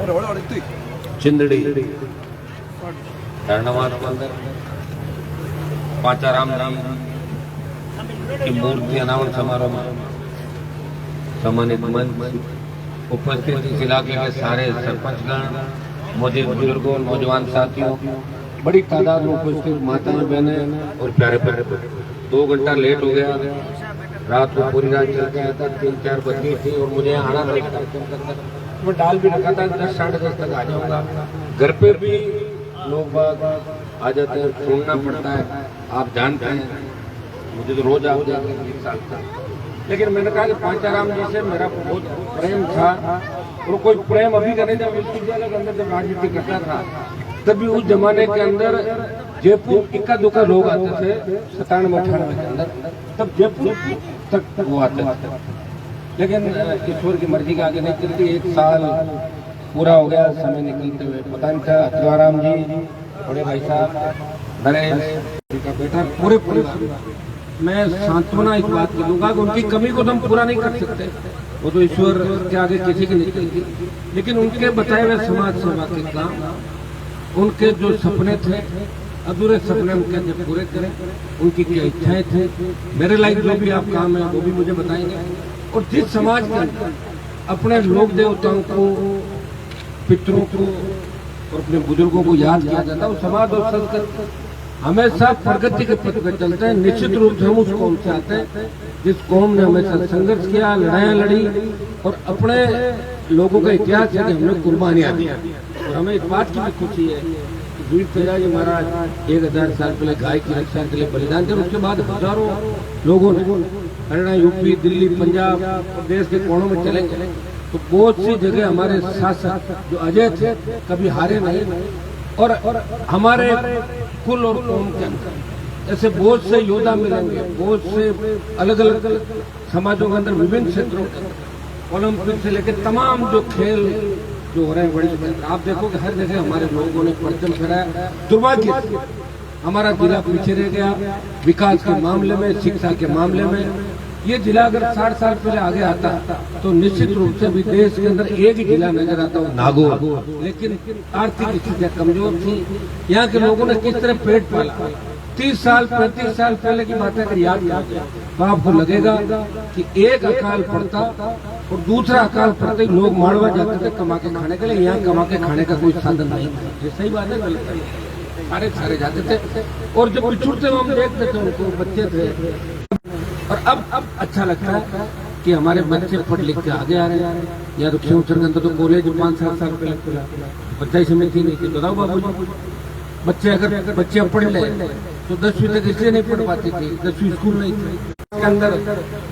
चिंदड़ी धर्णवाद के अंदर पाचाराम की मूर्ति अनावरण समारोह में सम्मानित मंच उपस्थित इस इलाके के सारे सरपंचगण, मौजूद बुजुर्गों, नौजवान साथियों, बड़ी तादाद में उपस्थित माताएं, बहनें और प्यारे प्यारे 2 घंटा लेट हो गया। रात को पूरी रात चलते आया था, 3-4 बज गई थी और मुझे आना था। मैं डाल भी रखा था 10 साढ़े 10 तक आ जाऊंगा। घर पे भी लोग बाग आ जाते हैं, छोड़ना पड़ता है, आप जानते हैं। मुझे तो रोज आ जाते हैं 20 साल तक। लेकिन मैंने कहा कि पाचाराम जी से मेरा बहुत प्रेम था और कोई प्रेम अभी का नहीं। जब विश्वविद्यालय के अंदर जब राजनीति करता था तभी उस जमाने के अंदर जयपुर इक्का दुक्का लोग आते थे 97-98 के अंदर, तब जयपुर तक वो आते थे। लेकिन ईश्वर की मर्जी के आगे नहीं चलती। 1 साल पूरा हो गया समय निकलते हुए, पता नहीं था अतुआराम जी, बड़े भाई साहब, नरेश का बेटा, पूरे परिवार, मैं सांत्वना इस बात की दूंगा कि उनकी कमी को तो हम पूरा नहीं कर सकते, वो तो ईश्वर के आगे किसी की नहीं चलती। लेकिन उनके बताए हुए समाज सेवा के काम, उनके जो सपने थे, अधूरे सपने उनके जब पूरे करें, उनकी क्या इच्छाएं थे, मेरे लाइक जो भी आप काम है वो भी मुझे बताएंगे। और जिस समाज के अंदर अपने लोक देवताओं को, पितरों को और अपने बुजुर्गों को याद किया जाता है, वो समाज और संस्कृति हमेशा प्रगति के पथ पर चलते हैं। निश्चित रूप से हम उस कौम से आते हैं जिस कौम ने हमेशा संघर्ष किया, लड़ाइयाँ लड़ी और अपने लोगों का इतिहास है कि हमने कुर्बानियाँ दी। और हमें इस बात की भी खुशी है कि वीर तेजाजी महाराज 1000 साल पहले गाय की रक्षा के लिए बलिदान दिया। उसके बाद हजारों लोगों ने हरियाणा, यूपी, दिल्ली, पंजाब और देश के कोनों में चले गए। तो बहुत सी जगह हमारे शासक जो अजय थे कभी हारे नहीं। और हमारे कुल और कौम के अंदर ऐसे बहुत से योद्धा मिलेंगे, बहुत से अलग अलग समाजों के अंदर, विभिन्न क्षेत्रों के अंदर, ओलंपिक से लेकर तमाम जो खेल जो हो रहे हैं, बड़ी आप देखो कि हर जगह हमारे लोगों ने परचम फहराया। दुर्भाग्य हमारा जिला पीछे रह गया विकास के मामले में, शिक्षा के मामले में। ये जिला अगर 60 साल पहले आगे आता तो निश्चित रूप से भी देश के अंदर एक ही जिला नजर आता वो नागौर। लेकिन आर्थिक स्थितियां कमजोर थी। यहाँ के लोगों ने किस तरह पेट पाला। 30 साल 35 साल पहले की बातें अगर याद करें तो आपको लगेगा कि एक अकाल पड़ता और दूसरा अकाल पड़ते ही लोग माड़वा जाते थे कमा के खाने के लिए। यहाँ कमा के खाने का कोई साधन नहीं था। ये सही बात है, गलत है? सारे जाते थे और जब पिछुड़ते हुए हम देखते थे, उनको बच्चे थे। और अब अच्छा लगता है कि हमारे बच्चे पढ़ लिख के आगे आ रहे हैं। या तो क्यों अंदर तो कॉलेज 5-7 साल पहले खुला, बच्चा ही समय थी नहीं थी। बताओ बाबू जी, बच्चे अगर बच्चे पढ़ ले तो 10वीं तक इसलिए नहीं पढ़ पाती थी, 10वीं स्कूल नहीं थी। इसके अंदर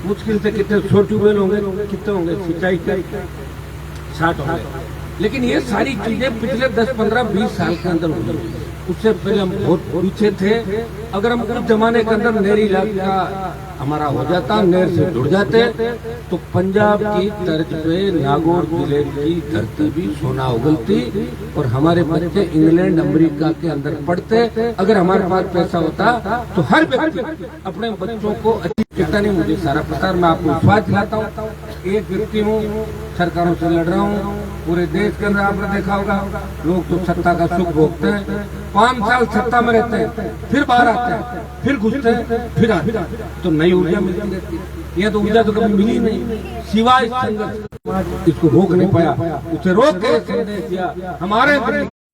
मुश्किल से कितने 100 ट्यूबवेल होंगे, कितने होंगे सिंचाई के 60 होंगे। लेकिन ये सारी चीजें पिछले 10, 15, 20 साल के अंदर हो गई। उससे पहले हम बहुत पीछे थे। अगर हम उस जमाने के अंदर नहरी इलाका हमारा हो जाता, नहर से जुड़ जाते, तो पंजाब की तर्ज पे नागौर जिले की धरती भी सोना उगलती और हमारे बच्चे इंग्लैंड, अमेरिका के अंदर पढ़ते। अगर हमारे पास पैसा होता तो हर व्यक्ति अपने बच्चों को अच्छी शिक्षा, नहीं मुझे सारा प्रसार, मैं आपको विश्वास दिलाता हूँ। एक व्यक्ति हूँ, सरकारों से लड़ रहा हूँ। पूरे देश के अंदर आपने देखा होगा लोग तो सत्ता का सुख भोगते हैं, 5 साल सत्ता में रहते हैं, फिर बाहर आते हैं, फिर घुसते हैं, फिर आते हैं, तो नई ऊर्जा मिलती रहती है। यह तो ऊर्जा तो कभी मिली नहीं, सिवाय संघर्ष। इसको रोक नहीं पाया, उसे रोक के संदेश दिया हमारे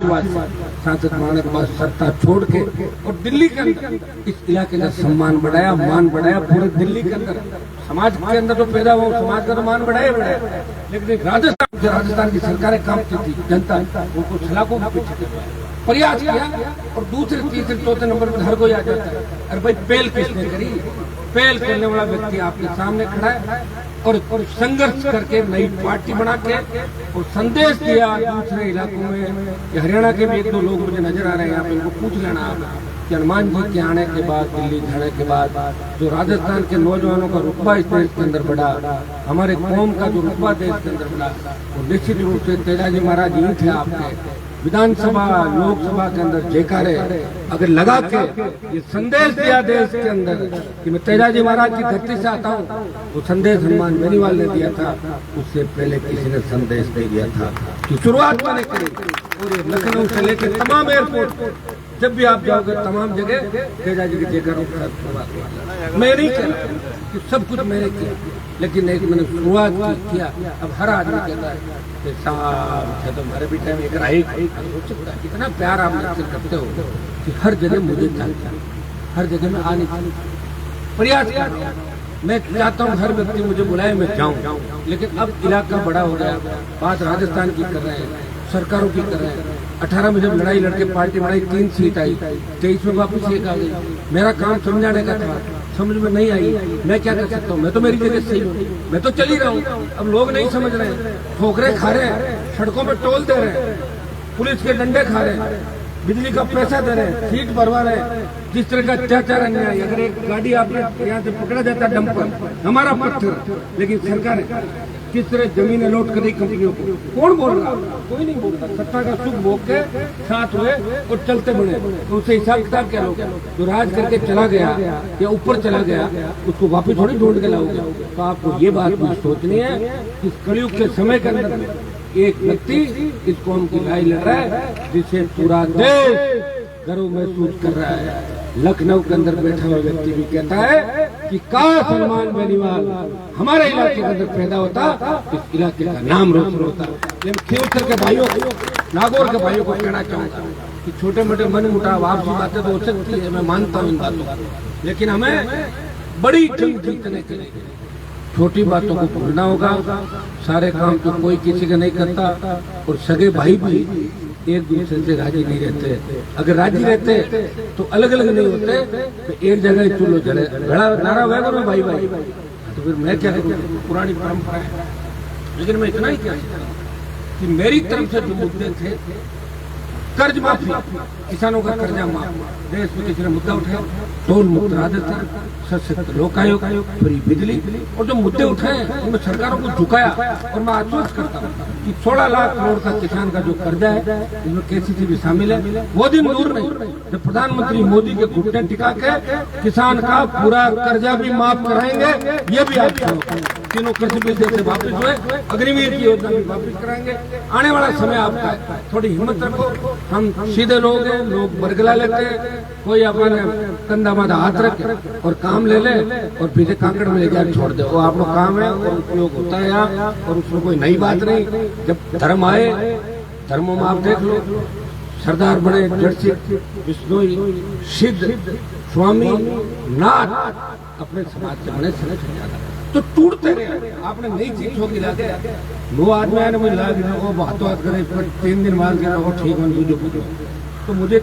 सांसद मानने के बाद सत्ता छोड़ के और दिल्ली के अंदर इस इलाके का सम्मान बढ़ाया, मान बढ़ाया। पूरे दिल्ली के अंदर समाज के अंदर तो पैदा हो, समाज का तो मान बढ़ाया बढ़ाया। लेकिन राजस्थान की सरकारें कांपती थी, जनता उनको सलाखों के पीछे प्रयास किया और दूसरे, तीसरे, चौथे नंबर पर हर कोई आ जाता है। अरे भाई पहल किसने करी? पहल करने वाला व्यक्ति आपके सामने खड़ा है और संघर्ष करके नई पार्टी बना के और संदेश दिया दूसरे इलाकों में। हरियाणा के भी 1-2 लोग मुझे नजर आ रहे हैं, यहाँ पे इनको पूछ लेना कि हनुमान जी के आने के बाद, दिल्ली जाने के बाद जो राजस्थान के नौजवानों का रुतबा इस देश के अंदर बढ़ा, हमारे कौम का जो रुतबा देश के अंदर बढ़ा, वो निश्चित रूप से तेजाजी महाराज ही थे आपके। विधानसभा लोकसभा के अंदर जयकारे अगर लगा के ये संदेश दिया देश के अंदर कि मैं तेजाजी महाराज की धरती से आता हूँ, वो संदेश हनुमान बेनीवाल ने दिया था। उससे पहले किसी ने संदेश दे दिया था कि शुरुआत मैंने करी। और ये लखनऊ से लेकर तमाम एयरपोर्ट जब भी आप जाओगे तमाम जगह तेजाजी के जयकारों के साथ शुरुआत। मैं नहीं कह रहा कि सब कुछ मैंने किया, लेकिन एक मैंने शुरुआत किया। अब हर आदमी कहता है कि साहब तुम्हारे भी टाइम एक राही इतना प्यार आप मुझसे करते हो कि हर जगह मुझे चाहिए, हर जगह में आने की प्रयास कर रहा हूँ। मैं चाहता हूँ हर व्यक्ति मुझे बुलाए, मैं जाऊँ, लेकिन अब इलाका बड़ा हो गया। बात राजस्थान की कर रहे हैं, सरकारों की कर रहे हैं। 18 में जब लड़ाई लड़के पार्टी बनाई 3 सीट आई, 23 में वापस एक आ गई। मेरा काम समझाने का था, समझ में नहीं आई। मैं क्या कर सकता हूँ? मैं तो मेरी जगह सही हूँ, मैं तो चल ही रहा हूँ। अब लोग नहीं समझ रहे हैं, ठोकरे खा रहे हैं, सड़कों पे टोल दे रहे हैं, पुलिस के डंडे खा रहे हैं, बिजली का पैसा दे रहे हैं, सीट भरवा रहे हैं। जिस तरह का अत्याचार अन्याय, अगर एक गाड़ी आपने यहाँ से पकड़ा जाता डंपर, हमारा पत्थर, लेकिन सरकार किस तरह जमीन अलॉट कर रही कंपनियों को, कौन बोल रहा? कोई नहीं बोलता। सत्ता का सुख भोग के साथ हुए और चलते बने, तो उससे हिसाब किताब क्या लोगे? जो राज करके चला गया या ऊपर चला गया, उसको वापस थोड़ी ढूंढ के लाओगे। तो आपको ये बात भी सोचनी है कि इस कलयुग के समय के अंदर एक व्यक्ति इस कौम की लड़ाई लड़ रहा है, जिसे पूरा देश गर्व महसूस कर रहा है। लखनऊ के अंदर बैठा हुआ व्यक्ति भी कहता है कि काश हनुमान बेनीवाल हमारे इलाके के अंदर पैदा होता, इस इलाके का नाम रोशन होता। लेकिन खेवसर के भाइयों, नागौर के भाइयों को कहना चाहूंगा कि छोटे मोटे मन मुटाव आपसी बातें तो हो सकती है, मैं मानता हूँ इन बातों को, लेकिन हमें बड़ी जंग जीतने के लिए छोटी बातों को भूलना होगा। सारे काम तो कोई किसी का नहीं करता, और सगे भाई भी एक दूसरे से राजी नहीं रहते। अगर राजी रहते तो अलग अलग नहीं होते, तो एक जगह चूल्हो जले बड़ा नारा होगा ना भाई भाई, तो फिर मैं क्या करूँ? पुरानी परंपरा है। लेकिन मैं इतना ही कह सकता हूँ कि मेरी तरफ से जो मुद्दे थे, कर्ज माफी, किसानों का कर्जा माफ, देश में किसी ने मुद्दा उठाया, टोल मुक्त राजस्थान, सशक्त लोक आयोग, फ्री बिजली, और जो मुद्दे उठाए उनमें सरकारों को झुकाया। और मैं आश्वस्त करता हूँ कि 16 लाख करोड़ का किसान का जो कर्जा है, इसमें केसीसी भी शामिल है। वो दिन दूर नहीं जब प्रधानमंत्री मोदी के घुटने टिका के किसान का पूरा कर्जा भी माफ कराएंगे। ये भी आप तीनों कृषि बिल जैसे वापिस हुए, अग्निवीर की योजना भी वापिस कराएंगे। आने वाला समय आपका है, थोड़ी हिम्मत रखो। हम सीधे लोग हैं, लोग बरगला लेते हैं, कोई अपने कंधा माधा हाथ रखे और काम ले ले और पीछे कांकड़ में ले जाकर छोड़ दे। वो आप लोग काम है और उपयोग होता है यहाँ, और उसमें कोई नई बात नहीं। जब धर्म आए, धर्मों में आप देख लो, सरदार बने, जड़सिख, विष्णोई, सिद्ध, स्वामी, नाथ, अपने समाज से बने समझ तो टूटते रहे। आपने नई चीज होगी लाके 9 आदमी आने मुझे लाग वो बातों बात करे, 3 दिन बाद के वो ठीक है जो पूछो। तो मुझे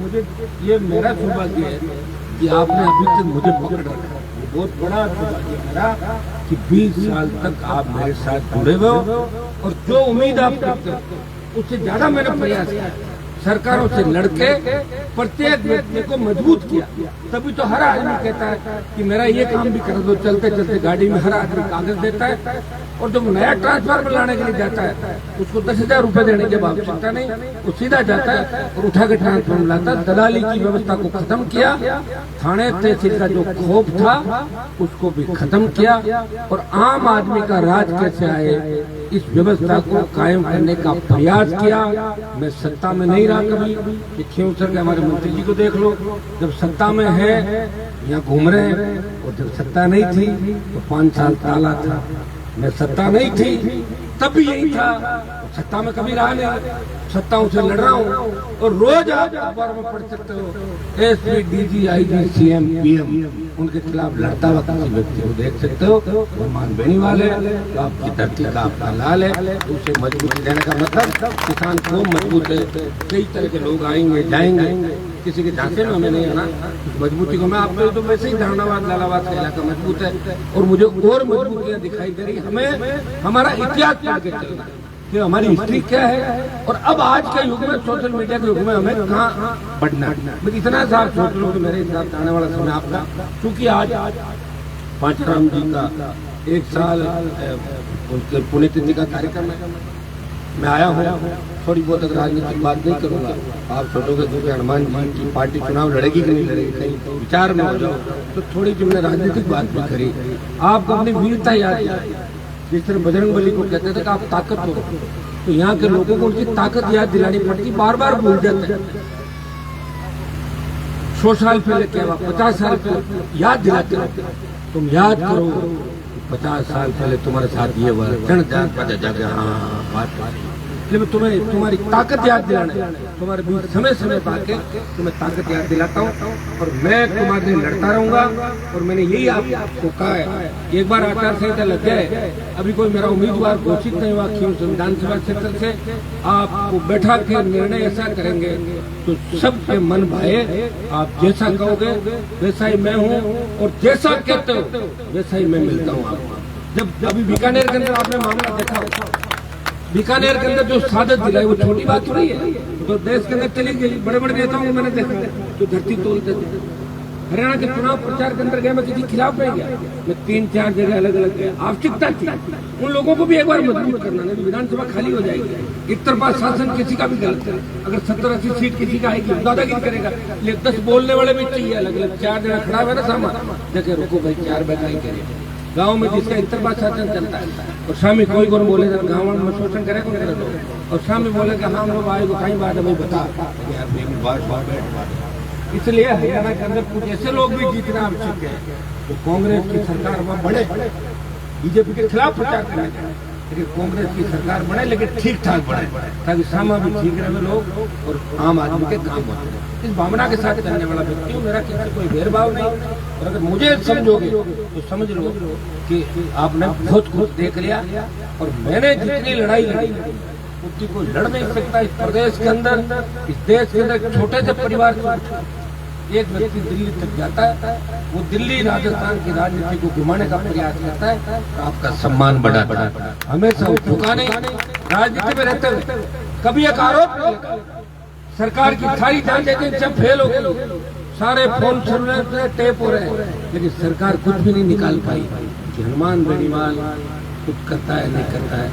ये मेरा सौभाग्य है कि आपने अभी तक मुझे पकड़ रखा। बहुत बड़ा सौभाग्य मेरा कि 20 साल तक आप मेरे साथ जुड़े हुए हो, और जो उम्मीद आप करते हो उससे ज्यादा मैंने प्रयास किया। सरकारों से लड़के प्रत्येक व्यक्ति को मजबूत किया। तभी तो हर आदमी कहता है कि मेरा ये काम भी कर दो। चलते चलते गाड़ी में हर आदमी कागज देता है, और जब नया ट्रांसफार्मर लाने के लिए जाता है उसको 10,000 रुपए देने की आवश्यकता नहीं, वो सीधा जाता है और उठा के ट्रांसफार्मर लाता है। दलाली की व्यवस्था को खत्म किया, थाने तहसील का जो खौफ था उसको भी खत्म किया, और आम आदमी का राज कैसे आए इस व्यवस्था को कायम करने का प्रयास किया। मैं सत्ता में नहीं रहा कभी, खेवसर के हमारे मंत्री जी को देख लो, जब सत्ता में है यहाँ घूम रहे हैं, और जब सत्ता नहीं थी तो 5 साल ताला था। मैं सत्ता नहीं थी तब भी यही था, सत्ता में कभी रहा नहीं, सत्ताओं से लड़ रहा हूँ। और रोज आप अखबार में पढ़ सकते हो SP, DG, IG, CM, PM, उनके खिलाफ लड़ता हुआ किसी व्यक्ति को देख सकते हो। हनुमान बेनीवाल है, तो आपकी धरती का आपका लाल है, उसे मजबूती देने का मतलब किसान को मजबूत है। कई तरह के लोग आएंगे जाएंगे, किसी के झांसे में हमें नहीं आना। मजबूती को मैं आपको तो वैसे ही धरनाबाद लालाबाद का इलाका मजबूत है, और मुझे और मजबूतियां दिखाई दे रही। हमें हमारा इतिहास पढ़ के चलना है कि हमारी हिस्ट्री क्या है, और अब आज के युग में, सोशल मीडिया के युग में हमें कहाँ बढ़ना है। मैं इतना साफ सोच लो कि मेरे हिसाब से आने वाला समय आपका, क्योंकि आज पांचराम जी का 1 साल उनके पुण्यतिथि का कार्यक्रम है। मैं आया हूँ, थोड़ी बहुत अगर राजनीतिक बात नहीं करूंगा, आप सोचोगे क्योंकि हनुमान जी की पार्टी चुनाव लड़ेगी कि नहीं लड़ेगी, कहीं विचार में हो जाओ, तो थोड़ी सी मैंने राजनीतिक बात भी करी। आपको अपनी वीरता याद है, जिस तरह बजरंग बली को कहते थे कि आप ताकत हो, तो यहाँ के लोगों को उनकी ताकत याद दिलानी पड़ती, बार बार भूल जाते हैं। 100 साल पहले क्या हुआ, 50 साल पहले याद दिलाते हो, तुम याद करो 50 साल पहले तुम्हारे साथ ये हुआ, जन जान पता जाके हाँ बात, इसलिए तुम्हें तुम्हारी ताकत याद दिलाना है, तुम्हारे बीच समय समय पाके तुम्हें ताकत याद दिलाता हूँ, और मैं तुम्हारे लिए लड़ता रहूंगा। और मैंने यही आपको कहा है, एक बार आचार संहिता लग जाए, अभी कोई मेरा उम्मीदवार घोषित नहीं हुआ खींव विधानसभा क्षेत्र से, आपको बैठा के निर्णय ऐसा करेंगे तो सबके मन भाए, आप जैसा कहोगे वैसा ही मैं हूँ, और जैसा कहते हो वैसा ही मैं मिलता हूँ आपको। जब अभी बीकानेर के अंदर आपने मामला देखा होगा, बीकानेर के अंदर जो सादत दिलाई वो छोटी बात थोड़ी है, तो देश के अंदर चली गई, बड़े बड़े नेताओं को मैंने देखा जो धरती तोड़ते थे। हरियाणा के चुनाव प्रचार के अंदर गया, मैं किसी खिलाफ नहीं गया, मैं 3-4 जगह अलग अलग गया, आवश्यकता थी उन लोगों को भी एक बार मजबूत करना, नहीं विधानसभा खाली हो जाएगी। एक तरफा शासन किसी का भी गलत है, अगर 70-80 सीट किसी का आएगी दादागिरी करेगा, लेकिन 10 बोलने वाले भी चाहिए अलग अलग, 4 जगह खड़ा हुआ ना सामान देखे, रुको भाई 4 बैठा ही करिए। गांव में जिसका इंतरबा शासन चलता है, और शामी कोई को बोले गाँव में शोषण करे कौन करे लोग, और शामी बोले कि हम लोग आए कहीं बात है बता यार। इसलिए हरियाणा के अंदर कुछ ऐसे लोग भी जीतना आवश्यक है जो कांग्रेस की सरकार में बढ़े, बीजेपी के खिलाफ प्रचार करें, लेकिन कांग्रेस की सरकार बने लेकिन ठीक ठाक बढ़े, ताकि सामा भी ठीक रहे लोग और आम आदमी के काम होते हैं। इस भावना के साथ करने वाला व्यक्ति हूँ, मेरा किसी कोई भेदभाव नहीं, और अगर मुझे समझोगे तो समझ लो कि आपने बहुत कुछ देख लिया, और मैंने जितनी लड़ाई लड़ी उतनी कोई लड़ नहीं सकता इस प्रदेश के अंदर, इस देश के अंदर। छोटे से परिवार से एक व्यक्ति दिल्ली तक जाता है, वो दिल्ली राजस्थान की राजनीति को घुमाने का प्रयास करता है, तो आपका सम्मान बढ़ाता है। हमेशा झुका नहीं, राजनीति में रहते हुए कभी एक आरोप, सरकार की सारी जांचें जब फेल हो गई, सारे फोन सर्विलेंस से टेप हो रहे हैं, लेकिन सरकार कुछ भी नहीं निकाल पाई कि हनुमान बेनीवाल कुछ करता है नहीं करता है।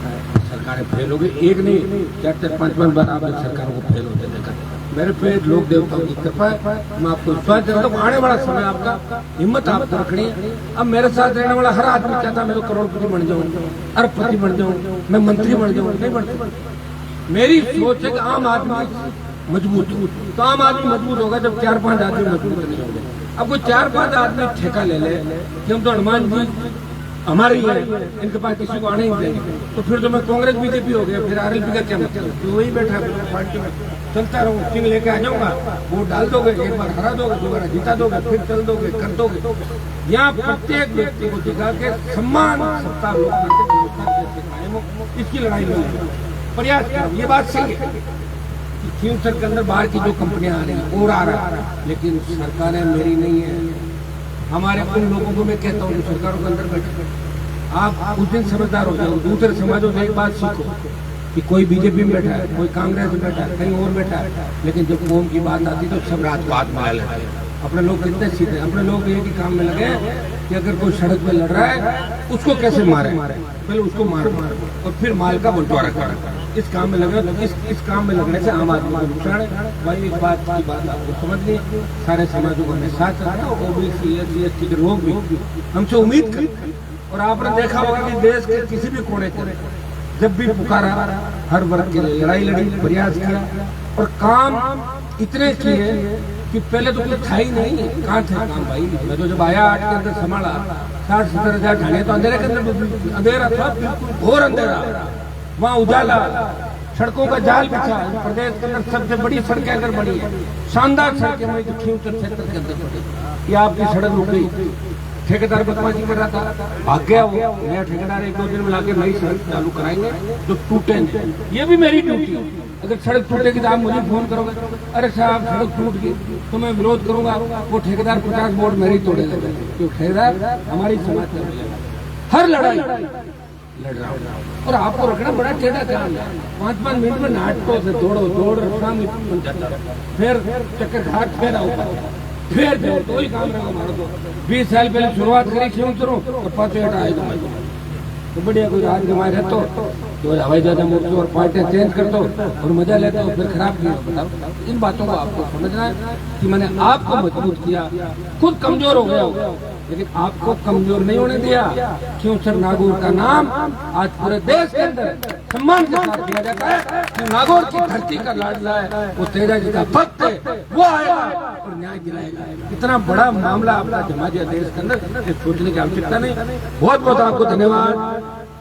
सरकारें फेल हो गई, एक नहीं 4-5 बार आपने सरकारों को फेल होते देखा। मेरे पे लोक देवताओं की कृपा है, मैं आपको विश्वास देता हूँ आने वाला समय आपका हिम्मत आपको रखनी है। अब मेरे साथ रहने वाला हर आदमी चाहता मैं तो करोड़पति बन जाऊँ, अरबपति बन जाऊँ, मैं मंत्री बन जाऊँ, नहीं बनता। मेरी सोच है कि आम आदमी मजबूत हो, तो आम आदमी मजबूत होगा जब 4-5 आदमी मजबूत नहीं होंगे। अब कोई 4-5 आदमी ठेका ले ले कि हम तो हनुमान जी हमारे ही है, इनके पास किसी को आने ही देंगे, तो फिर तो मैं कांग्रेस बीजेपी हो गया, फिर आरएलपी का क्या मतलब? तो वही बैठा पार्टी में चलता रहूँ, सिंह लेके आ जाऊंगा, वोट डाल दोगे, एक बार हरा दोगे, दोबारा जीता दोगे, फिर चल दोगे, कर दोगे। यहाँ प्रत्येक व्यक्ति को दिखा के सम्मान सत्ता इसकी लड़ाई में प्रयास करो। ये बात सही है कि फ्यूचर के अंदर बाहर की जो कंपनियां आ रही हैं और आ रहा है, लेकिन सरकारें मेरी नहीं है। हमारे उन लोगों को मैं कहता हूँ जो सरकारों के अंदर बैठे, आप उस दिन समझदार हो जाओ। दूसरे समाजों से एक बात सीखो कि कोई बीजेपी में बैठा है, कोई कांग्रेस में बैठा है, कहीं और बैठा है, लेकिन जब कौम की बात आती तो सब रात बात मिला लेते हैं। अपने लोग कितने सीधे, अपने लोग एक ही काम में लगे कि अगर कोई सड़क पे लड़ रहा है उसको कैसे मारे, पहले उसको मार और फिर माल का बंटवारा करें। इस काम में लगे तो इस काम में लगने से आम आदमी को नुकसान है। भाई इस बात की बात आपको समझ ली, सारे समाजों को हमें साथ रखना, ओबीसी SC/ST के लोग भी हमसे उम्मीद करते। और आपने देखा होगा कि देश के किसी भी कोने कोने जब भी पुकारा हर वर्ग के लिए लड़ाई लड़ी, प्रयास किया और काम इतने किए कि पहले तो कुछ था ही नहीं। कहाँ थे काम भाई? मैं तो जब आया 8 के अंदर संभाला 60-70 हजार ढाले तो अंधेरे के अंदर अंधेरा था, घोर अंधेरा। वहाँ उजाला, सड़कों का जाल बिछा। प्रदेश के अंदर सबसे बड़ी सड़कें अगर बनी है, शानदार सड़कें बनी तो खींवसर क्षेत्र के अंदर बनी। ये आपकी सड़क रुक गई, ठेकेदार बदमाशी कर रहा था, भाग गया वो। नया ठेकेदार 1-2 दिन में लाके नई सड़क चालू कराएंगे जो टूटे। ये भी मेरी ड्यूटी। अगर सड़क टूटेगी तो आप मुझे फोन करोगे, अरे साहब सड़क टूट गई तो मैं विरोध करूंगा। वो ठेकेदार 50 वोट मेरे ही तोड़ेगा, क्योंकि ठेकेदार हमारी समाज का हर लड़ाई लड़ रहा हूँ। और आपको रखना बड़ा टेढ़ा काम है। 5-5 मिनट में नाटकों से दौड़ शाम बन जाता है, फिर चक्कर घाट फिर आओ, फिर तो ही काम रहा हमारा। तो 20 साल पहले शुरुआत करी क्यों करो और 5 हटा आएगा। तो बढ़िया कोई राज जमाए रहते तो हवाई जहाज मोर्चों और पार्टियां चेंज कर दो और मजा लेते हो, फिर खराब किया। बताओ, इन बातों को आपको समझना है कि मैंने आपको मजबूत किया, खुद कमजोर हो गया लेकिन आपको कमजोर नहीं होने दिया। क्यों सर नागौर का नाम आज पूरे देश के अंदर सम्मान के साथ दिया जाता है। जो नागौर की धरती का लाडला है, वो तेजा जी का भक्त है, वो आएगा और न्याय दिलाएगा। इतना बड़ा मामला आपका जमा दिया देश के अंदर, ये सोचने की आवश्यकता नहीं। बहुत बहुत आपको धन्यवाद,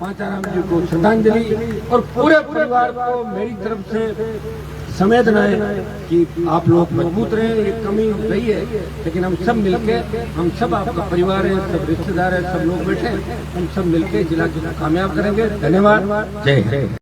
पांचाराम जी को श्रद्धांजलि और पूरे परिवार को मेरी तरफ से संवेदनाएं कि आप लोग मजबूत रहे। ये कमी रही है लेकिन हम सब मिलके, हम सब आपका परिवार है, सब रिश्तेदार है, सब लोग बैठे, हम सब मिलके जिला को कामयाब करेंगे। धन्यवाद, जय हिंद।